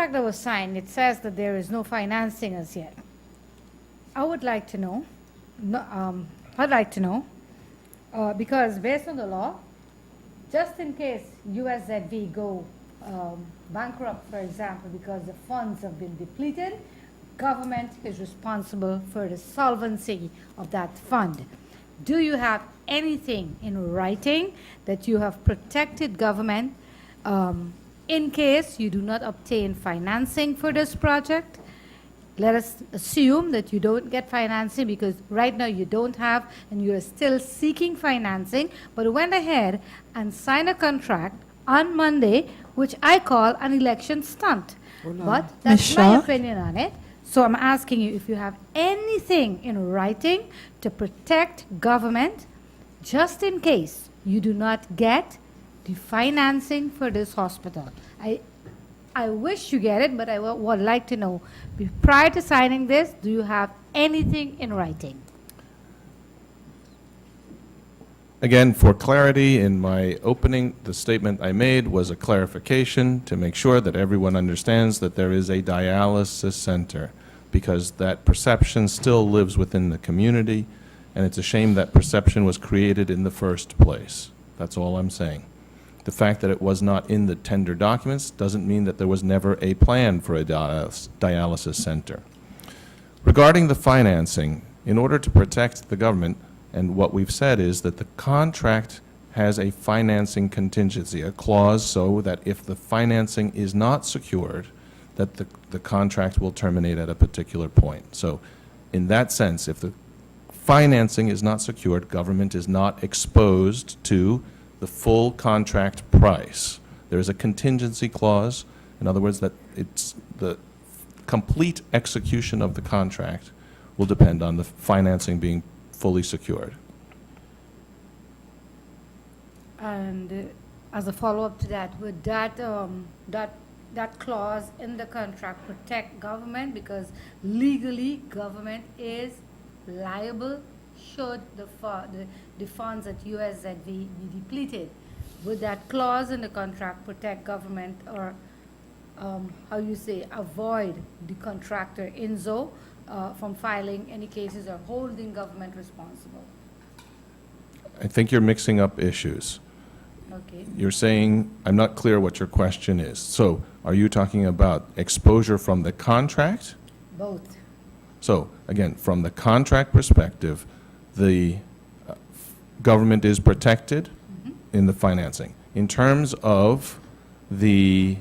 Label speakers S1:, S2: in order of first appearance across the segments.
S1: contract that was signed, it says that there is no financing as yet. I would like to know, because based on the law, just in case USZV go bankrupt, for example, because the funds have been depleted, government is responsible for the solvency of that fund. Do you have anything in writing that you have protected government in case you do not obtain financing for this project? Let us assume that you don't get financing because right now you don't have and you are still seeking financing, but went ahead and signed a contract on Monday, which I call an election stunt. But that's my opinion on it. So I'm asking you if you have anything in writing to protect government just in case you do not get the financing for this hospital. I wish you get it, but I would like to know, prior to signing this, do you have anything in writing?
S2: Again, for clarity, in my opening, the statement I made was a clarification to make sure that everyone understands that there is a dialysis center, because that perception still lives within the community, and it's a shame that perception was created in the first place. That's all I'm saying. The fact that it was not in the tender documents doesn't mean that there was never a plan for a dialysis center. Regarding the financing, in order to protect the government, and what we've said is that the contract has a financing contingency, a clause so that if the financing is not secured, that the contract will terminate at a particular point. So in that sense, if the financing is not secured, government is not exposed to the full contract price. There is a contingency clause, in other words, that it's the complete execution of the contract will depend on the financing being fully secured.
S1: And as a follow-up to that, would that clause in the contract protect government? Because legally, government is liable should the funds at USZV be depleted. Would that clause in the contract protect government, or avoid the contractor INZO from filing any cases or holding government responsible?
S2: I think you're mixing up issues.
S1: Okay.
S2: You're saying, I'm not clear what your question is. So are you talking about exposure from the contract?
S1: Both.
S2: So again, from the contract perspective, the government is protected in the financing. In terms of the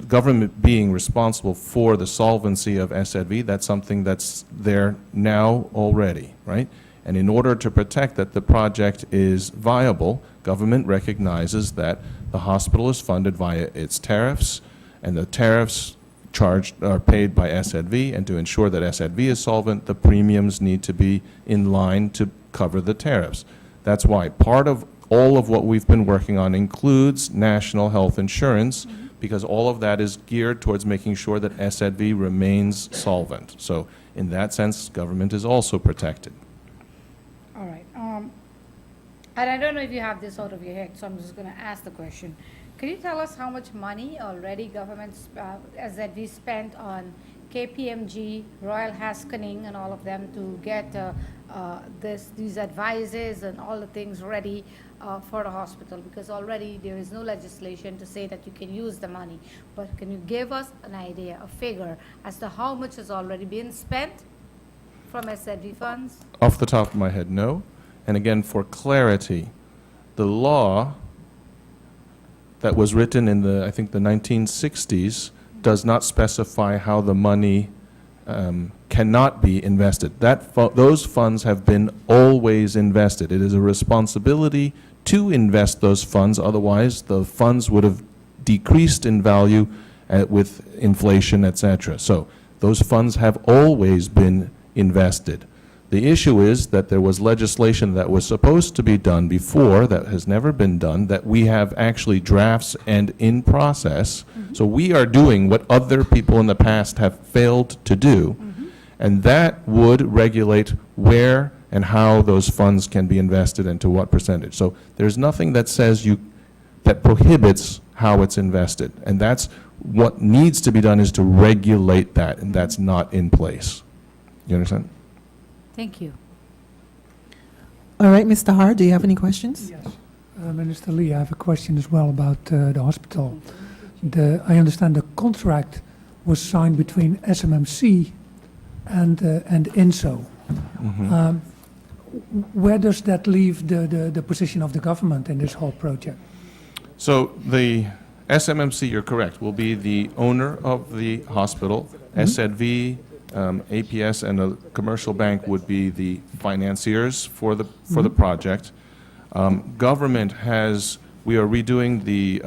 S2: government being responsible for the solvency of SZV, that's something that's there now already, right? And in order to protect that the project is viable, government recognizes that the hospital is funded via its tariffs, and the tariffs are paid by SZV, and to ensure that SZV is solvent, the premiums need to be in line to cover the tariffs. That's why part of all of what we've been working on includes national health insurance, because all of that is geared towards making sure that SZV remains solvent. So in that sense, government is also protected.
S1: All right. And I don't know if you have this out of your head, so I'm just going to ask the question. Can you tell us how much money already government SZV spent on KPMG, Royal Haskoning, and all of them to get these advices and all the things ready for the hospital? Because already there is no legislation to say that you can use the money. But can you give us an idea, a figure, as to how much has already been spent from SZV funds?
S2: Off the top of my head, no. And again, for clarity, the law that was written in the 1960s does not specify how the money cannot be invested. Those funds have been always invested. It is a responsibility to invest those funds, otherwise the funds would have decreased in value with inflation, etc. So those funds have always been invested. The issue is that there was legislation that was supposed to be done before that has never been done, that we have actually drafts and in process. So we are doing what other people in the past have failed to do, and that would regulate where and how those funds can be invested and to what percentage. So there's nothing that says that prohibits how it's invested, and that's what needs to be done is to regulate that, and that's not in place. You understand?
S1: Thank you.
S3: All right, Mr. Hart, do you have any questions?
S4: Yes. Minister Lee, I have a question as well about the hospital. I understand the contract was signed between SMMC and INSO. Where does that leave the position of the government in this whole project?
S2: So the SMMC, you're correct, will be the owner of the hospital. SZV, APS, and a commercial bank would be the financiers for the project. Government we are redoing the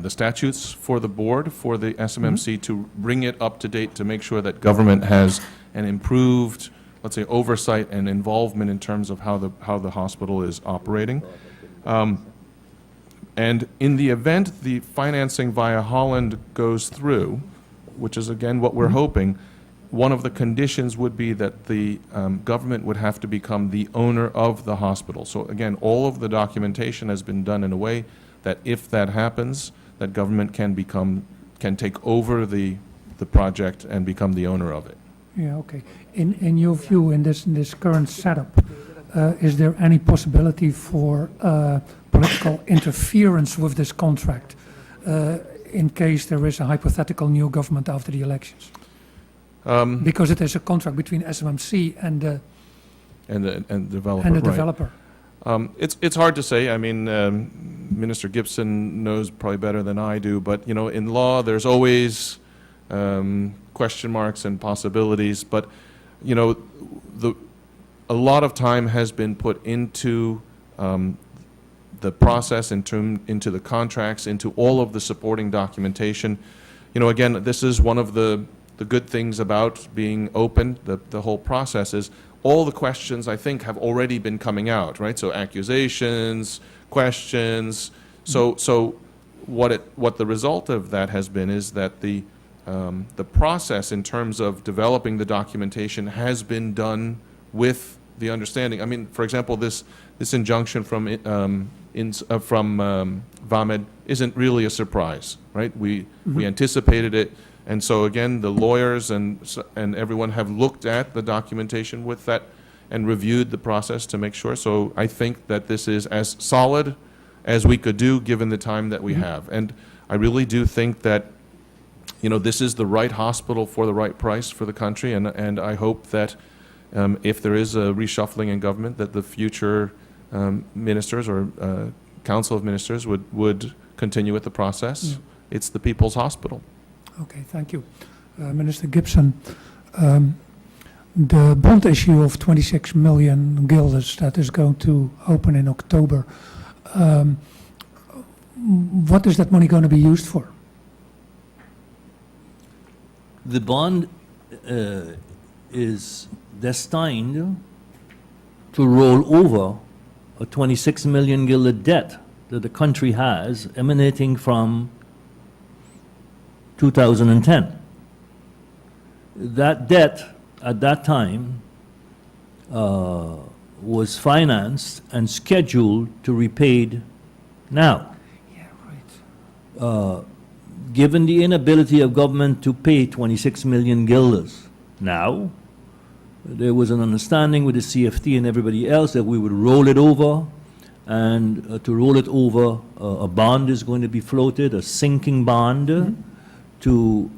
S2: statutes for the board, for the SMMC, to bring it up to date, to make sure that government has an improved, let's say, oversight and involvement in terms of how the hospital is operating. And in the event the financing via Holland goes through, which is again what we're hoping, one of the conditions would be that the government would have to become the owner of the hospital. So again, all of the documentation has been done in a way that if that happens, that government can take over the project and become the owner of it.
S4: Yeah, okay. In your view, in this current setup, is there any possibility for political interference with this contract in case there is a hypothetical new government after the elections? Because it is a contract between SMMC and the
S2: Developer.
S4: and the
S2: right.
S4: developer.
S2: It's hard to say. I mean, Minister Gibson knows probably better than I do, but you know, in law, there's always question marks and possibilities. But you know, a lot of time has been put into the process, into the contracts, into all of the supporting documentation. You know, again, this is one of the good things about being open. The whole process is all the questions, I think, have already been coming out, right? So accusations, questions. So what the result of that has been is that the process in terms of developing the documentation has been done with the understanding. I mean, for example, this injunction from VAMED isn't really a surprise, right? We anticipated it. And so again, the lawyers and everyone have looked at the documentation with that and reviewed the process to make sure. So I think that this is as solid as we could do given the time that we have. And I really do think that, you know, this is the right hospital for the right price for the country. And I hope that if there is a reshuffling in government, that the future ministers or council of ministers would continue with the process.
S4: Yeah.
S2: It's the people's hospital.
S4: Okay, thank you. Minister Gibson, the bond issue of 26 million guilders that is going to open in October, what is that money going to be used for?
S5: The bond is destined to roll over a 26 million guilder debt that the country has emanating from 2010. That debt at that time was financed and scheduled to be repaid now.
S4: Yeah, right.
S5: Given the inability of government to pay 26 million guilders now, there was an understanding with the CFT and everybody else that we would roll it over, and to roll it over, a bond is going to be floated, a sinking bond, to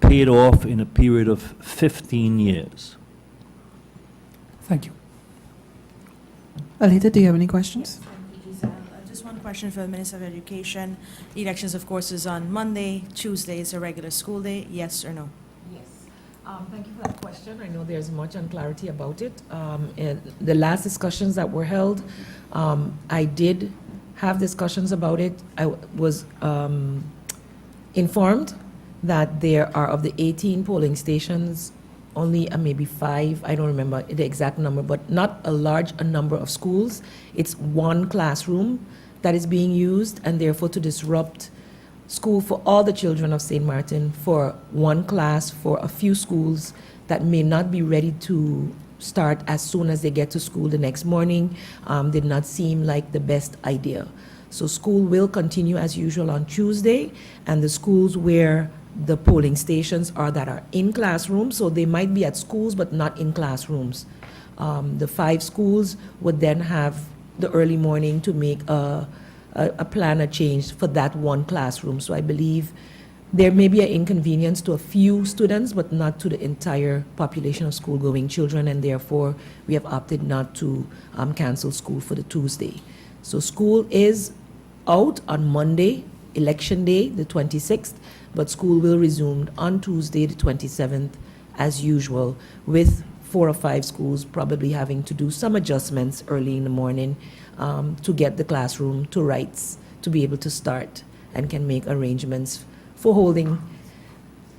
S5: pay it off in a period of 15 years.
S4: Thank you.
S3: Alita, do you have any questions?
S6: Just one question for the Minister of Education. The elections, of course, is on Monday. Tuesday is a regular school day. Yes or no?
S7: Yes. Thank you for that question. I know there's much unclarity about it. In the last discussions that were held, I did have discussions about it. I was informed that there are, of the 18 polling stations, only maybe 5, I don't remember the exact number, but not a large number of schools. It's one classroom that is being used, and therefore to disrupt school for all the children of St. Martin for one class for a few schools that may not be ready to start as soon as they get to school the next morning did not seem like the best idea. So school will continue as usual on Tuesday, and the schools where the polling stations are that are in classrooms, so they might be at schools but not in classrooms. The 5 schools would then have the early morning to make a plan, a change for that one classroom. So I believe there may be an inconvenience to a few students, but not to the entire population of school-going children, and therefore we have opted not to cancel school for the Tuesday. So school is out on Monday, Election Day, the 26th, but school will resume on Tuesday, the 27th, as usual, with 4 or 5 schools probably having to do some adjustments early in the morning to get the classroom to rights, to be able to start and can make arrangements for holding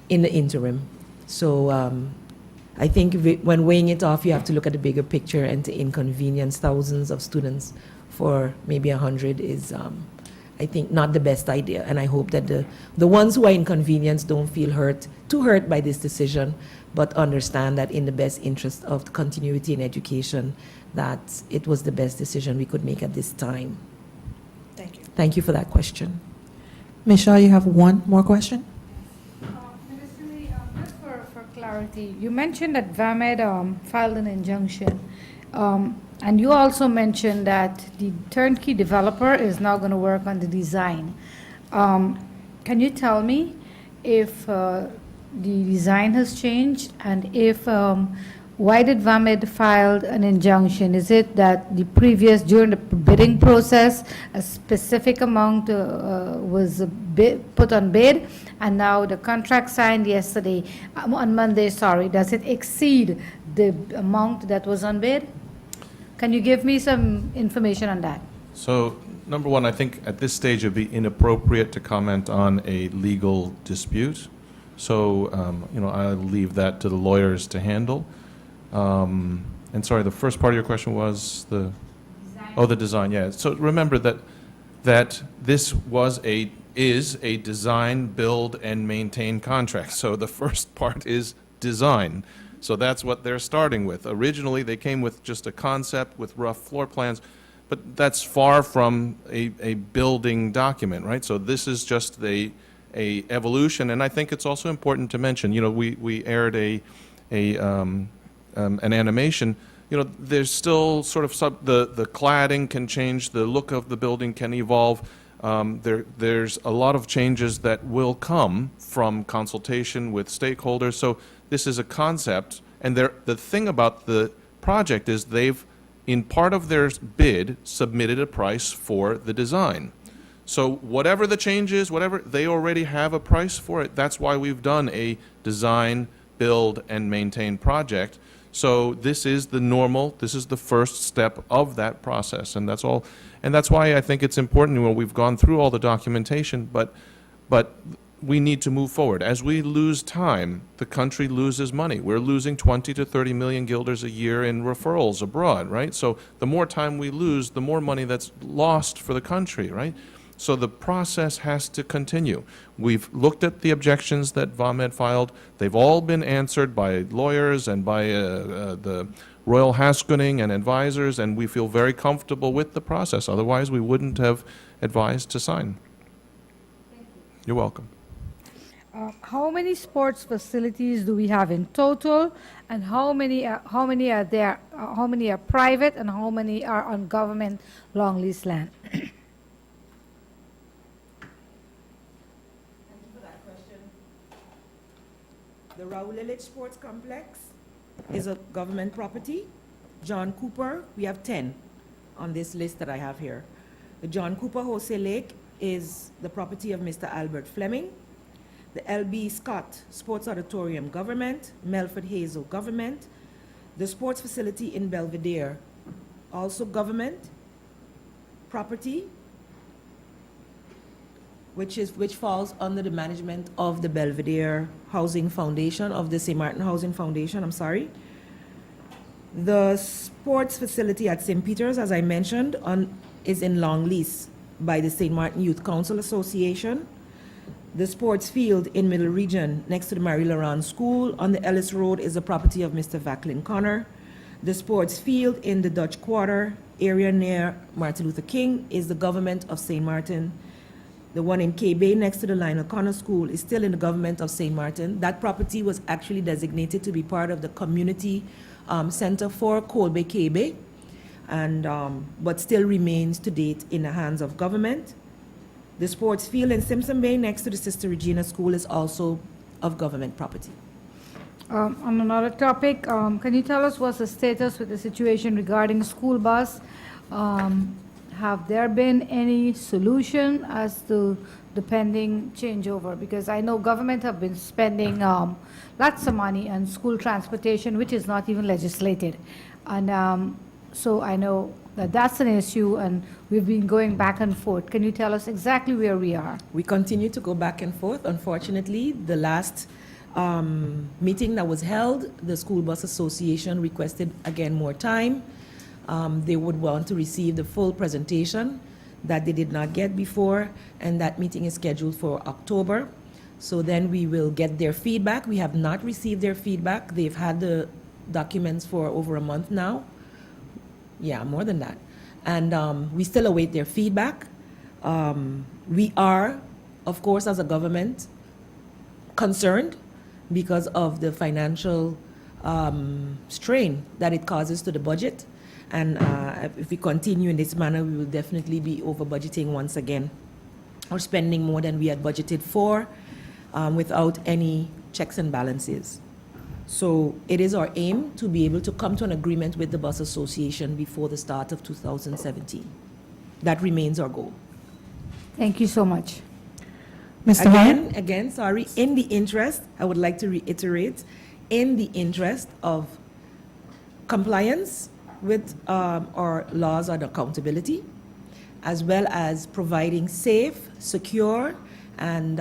S7: in the interim. So I think when weighing it off, you have to look at the bigger picture, and to inconvenience thousands of students for maybe 100 is, I think, not the best idea. And I hope that the ones who are inconvenienced don't feel too hurt by this decision, but understand that in the best interest of the continuity in education, that it was the best decision we could make at this time.
S6: Thank you.
S7: Thank you for that question.
S3: Michelle, you have one more question?
S1: Mr. Lee, just for clarity, you mentioned that VAMED filed an injunction, and you also mentioned that the turnkey developer is now going to work on the design. Can you tell me if the design has changed, and if why did VAMED filed an injunction? Is it that the previous, during the bidding process, a specific amount was put on bid, and now the contract signed yesterday, on Monday, sorry, does it exceed the amount that was on bid? Can you give me some information on that?
S2: So, number one, I think at this stage it'd be inappropriate to comment on a legal dispute. So, I'll leave that to the lawyers to handle. And sorry, the first part of your question was the design. Yeah. So remember that this is a design, build, and maintain contract. So the first part is design. So that's what they're starting with. Originally, they came with just a concept with rough floor plans, but that's far from a building document, right? So this is just a evolution, and I think it's also important to mention. We aired an animation. There's still sort of the cladding can change, the look of the building can evolve. There's a lot of changes that will come from consultation with stakeholders. So this is a concept, and the thing about the project is they've, in part of their bid, submitted a price for the design. So whatever the change is, they already have a price for it. That's why we've done a design, build, and maintain project. So this is the first step of that process, and that's all. And that's why I think it's important when we've gone through all the documentation, but we need to move forward. As we lose time, the country loses money. We're losing 20 to 30 million guilders a year in referrals abroad, right? So the more time we lose, the more money that's lost for the country, right? So the process has to continue. We've looked at the objections that VAMED filed. They've all been answered by lawyers and by the Royal Haskoning and advisors, and we feel very comfortable with the process. Otherwise, we wouldn't have advised to sign.
S1: Thank you.
S2: You're welcome.
S1: How many sports facilities do we have in total, and how many are there? How many are private, and how many are on government long lease land?
S7: The Raul Illich Sports Complex is a government property. John Cooper, we have 10 on this list that I have here. The John Cooper Jose Lake is the property of Mr. Albert Fleming. The L.B. Scott Sports Auditorium Government, Melford Hazel Government. The sports facility in Belvedere, also government property, which falls under the management of the Belvedere Housing Foundation, of the St. Martin Housing Foundation, I'm sorry. The sports facility at St. Peter's, as I mentioned, is in long lease by the St. Martin Youth Council Association. The sports field in Middle Region, next to the Marie Laurent School on the Ellis Road, is the property of Mr. Vaclin Connor. The sports field in the Dutch Quarter area near Martin Luther King is the government of St. Martin. The one in K Bay next to the Lionel Connor School is still in the government of St. Martin. That property was actually designated to be part of the community center for Colby K Bay, and but still remains to date in the hands of government. The sports field in Simpson Bay next to the Sister Regina School is also of government property.
S1: On another topic, can you tell us what's the status with the situation regarding school bus? Have there been any solution as to the pending changeover? Because I know government have been spending lots of money on school transportation, which is not even legislated. And so I know that that's an issue, and we've been going back and forth. Can you tell us exactly where we are?
S7: We continue to go back and forth. Unfortunately, the last meeting that was held, the School Bus Association requested again more time. They would want to receive the full presentation that they did not get before, and that meeting is scheduled for October. So then we will get their feedback. We have not received their feedback. They've had the documents for over a month now. Yeah, more than that. And we still await their feedback. We are, of course, as a government, concerned because of the financial strain that it causes to the budget. And if we continue in this manner, we will definitely be over budgeting once again, or spending more than we had budgeted for without any checks and balances. So it is our aim to be able to come to an agreement with the Bus Association before the start of 2017. That remains our goal.
S1: Thank you so much.
S3: Mr. Hart?
S7: Again, sorry, in the interest, I would like to reiterate, in the interest of compliance with our laws on accountability, as well as providing safe, secure, and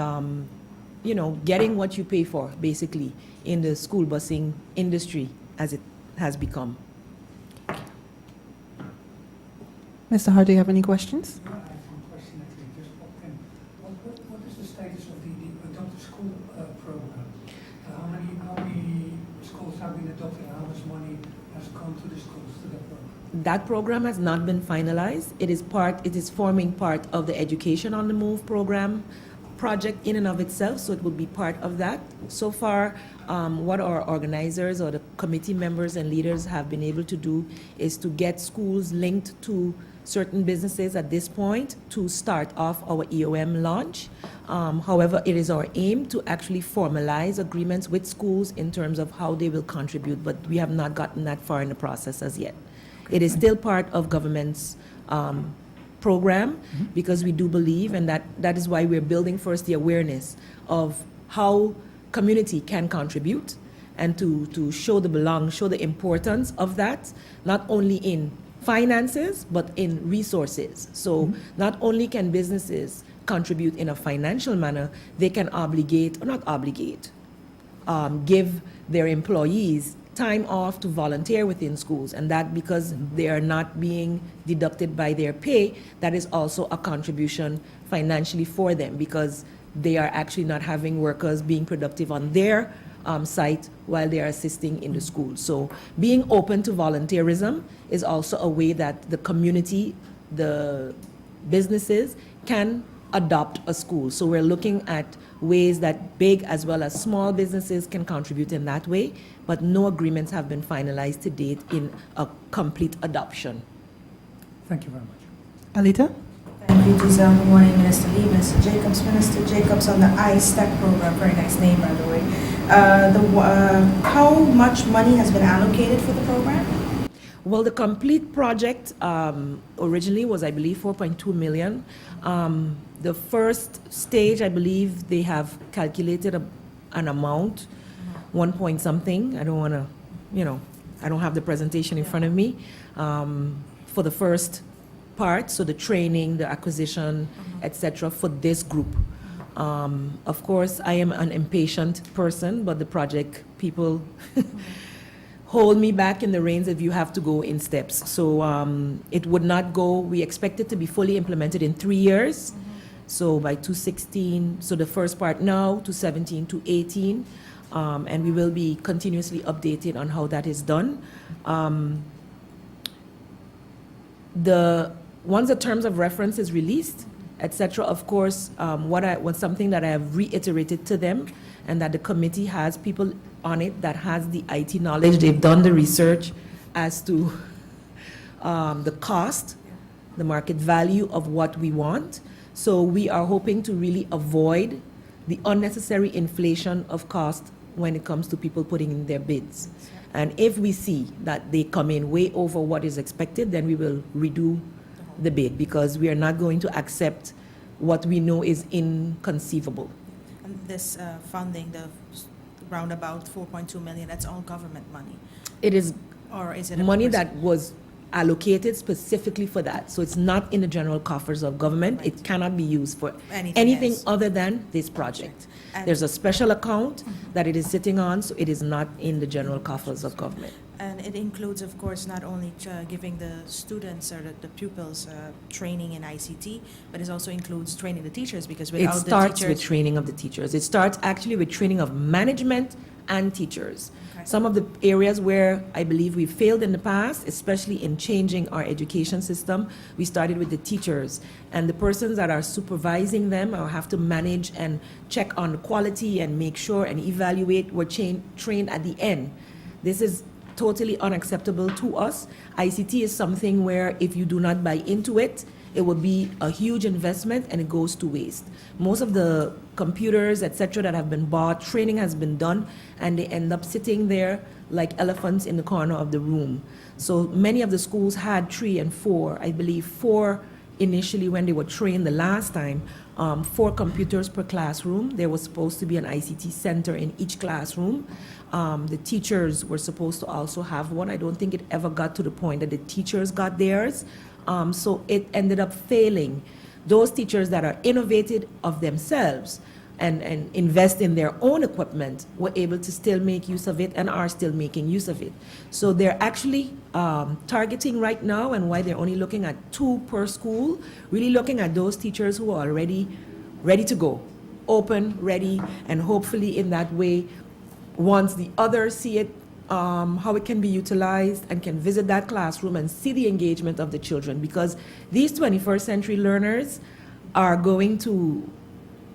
S7: getting what you pay for, basically, in the school busing industry as it has become.
S3: Mr. Hart, do you have any questions?
S4: I have one question actually just popped in. What is the status of the Adopt a School program? How many schools have been adopted? How much money has gone to the schools to that program?
S7: That program has not been finalized. It is forming part of the Education on the Move program project in and of itself, so it will be part of that. So far, what our organizers or the committee members and leaders have been able to do is to get schools linked to certain businesses at this point to start off our EOM launch. However, it is our aim to actually formalize agreements with schools in terms of how they will contribute, but we have not gotten that far in the process as yet. It is still part of government's program, because we do believe, and that is why we're building first the awareness of how community can contribute, and to show the importance of that, not only in finances, but in resources. So not only can businesses contribute in a financial manner, they can give their employees time off to volunteer within schools, and that because they are not being deducted by their pay, that is also a contribution financially for them, because they are actually not having workers being productive on their site while they are assisting in the school. So being open to volunteerism is also a way that the community, the businesses can adopt a school. So we're looking at ways that big as well as small businesses can contribute in that way, but no agreements have been finalized to date in a complete adoption.
S4: Thank you very much.
S3: Alita?
S6: Thank you, Giselle. Good morning, Minister Lee, Mr. Jacobs. Minister Jacobs, on the iStack program, very nice name, by the way. How much money has been allocated for the program?
S7: Well, the complete project originally was, I believe, 4.2 million. The first stage, I believe, they have calculated an amount, 1 point something. I don't want to, I don't have the presentation in front of me, for the first part, so the training, the acquisition, etc., for this group. Of course, I am an impatient person, but the project people hold me back in the reins if you have to go in steps. So it would not go, we expect it to be fully implemented in 3 years. So by 2016, so the first part now, 2017 to 18, and we will be continuously updated on how that is done. once the terms of reference is released, etc., of course, was something that I have reiterated to them, and that the committee has people on it that has the IT knowledge. They've done the research as to the cost, the market value of what we want. So we are hoping to really avoid the unnecessary inflation of cost when it comes to people putting in their bids. And if we see that they come in way over what is expected, then we will redo the bid, because we are not going to accept what we know is inconceivable.
S6: And this funding, the roundabout 4.2 million, that's all government money?
S7: It is
S6: Or is it a
S7: money
S6: person-
S7: that was allocated specifically for that. So it's not in the general coffers of government. It cannot be used for anything
S6: else.
S7: other than this project.
S6: And-
S7: There's a special account that it is sitting on, so it is not in the general coffers of government.
S6: And it includes, of course, not only giving the students or the pupils training in ICT, but it also includes training the teachers, because
S7: It
S6: without the
S7: starts with
S6: teachers...
S7: training of the teachers. It starts actually with training of management and teachers.
S6: Okay.
S7: Some of the areas where I believe we failed in the past, especially in changing our education system, we started with the teachers, and the persons that are supervising them or have to manage and check on the quality and make sure and evaluate were trained at the end. This is totally unacceptable to us. ICT is something where if you do not buy into it, it will be a huge investment and it goes to waste. Most of the computers, etc., that have been bought, training has been done, and they end up sitting there like elephants in the corner of the room. So many of the schools had 3 and 4, I believe 4 initially when they were trained the last time, 4 computers per classroom. There was supposed to be an ICT center in each classroom. The teachers were supposed to also have one. I don't think it ever got to the point that the teachers got theirs. So it ended up failing. Those teachers that are innovative of themselves and invest in their own equipment were able to still make use of it and are still making use of it. So they're actually targeting right now, and why they're only looking at 2 per school, really looking at those teachers who are already ready to go, open, ready, and hopefully in that way, once the others see it, how it can be utilized, and can visit that classroom and see the engagement of the children, because these 21st century learners are going to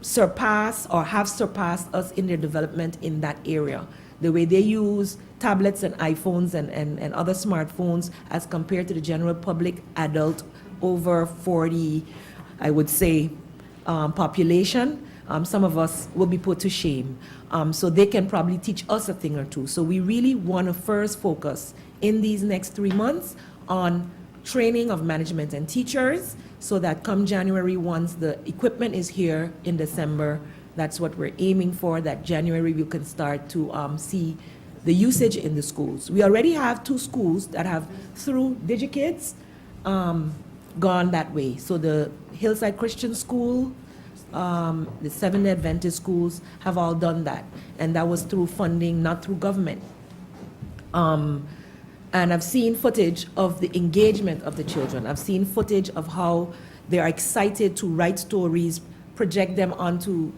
S7: surpass or have surpassed us in their development in that area. The way they use tablets and iPhones and other smartphones as compared to the general public adult over 40, I would say, population, some of us will be put to shame. So they can probably teach us a thing or two. So we really want to first focus in these next 3 months on training of management and teachers, so that come January, once the equipment is here in December, that's what we're aiming for, that January we can start to see the usage in the schools. We already have 2 schools that have, through DigiKids, gone that way. So the Hillside Christian School, the Seventh-day Adventist schools have all done that. And that was through funding, not through government. And I've seen footage of the engagement of the children. I've seen footage of how they are excited to write stories, project them onto,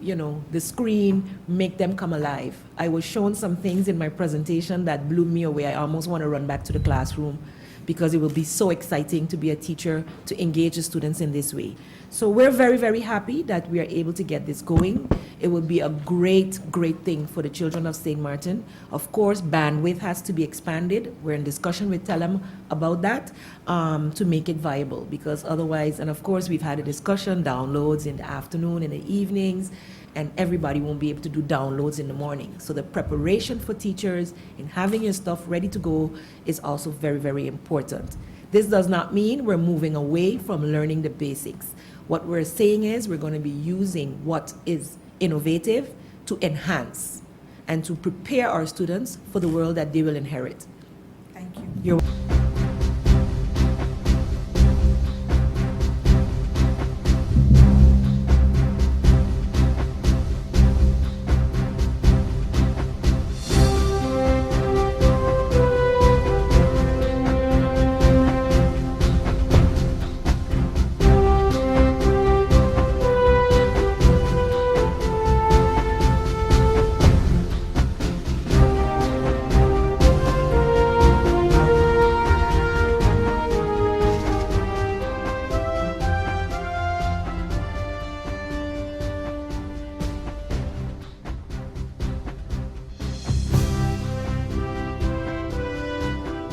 S7: the screen, make them come alive. I was shown some things in my presentation that blew me away. I almost want to run back to the classroom, because it will be so exciting to be a teacher, to engage the students in this way. So we're very, very happy that we are able to get this going. It will be a great, great thing for the children of St. Martin. Of course, bandwidth has to be expanded. We're in discussion with Telem about that, to make it viable, because otherwise, and of course, we've had a discussion, downloads in the afternoon, in the evenings, and everybody won't be able to do downloads in the morning. So the preparation for teachers in having your stuff ready to go is also very, very important. This does not mean we're moving away from learning the basics. What we're saying is we're going to be using what is innovative to enhance and to prepare our students for the world that they will inherit.
S6: Thank you.
S7: You're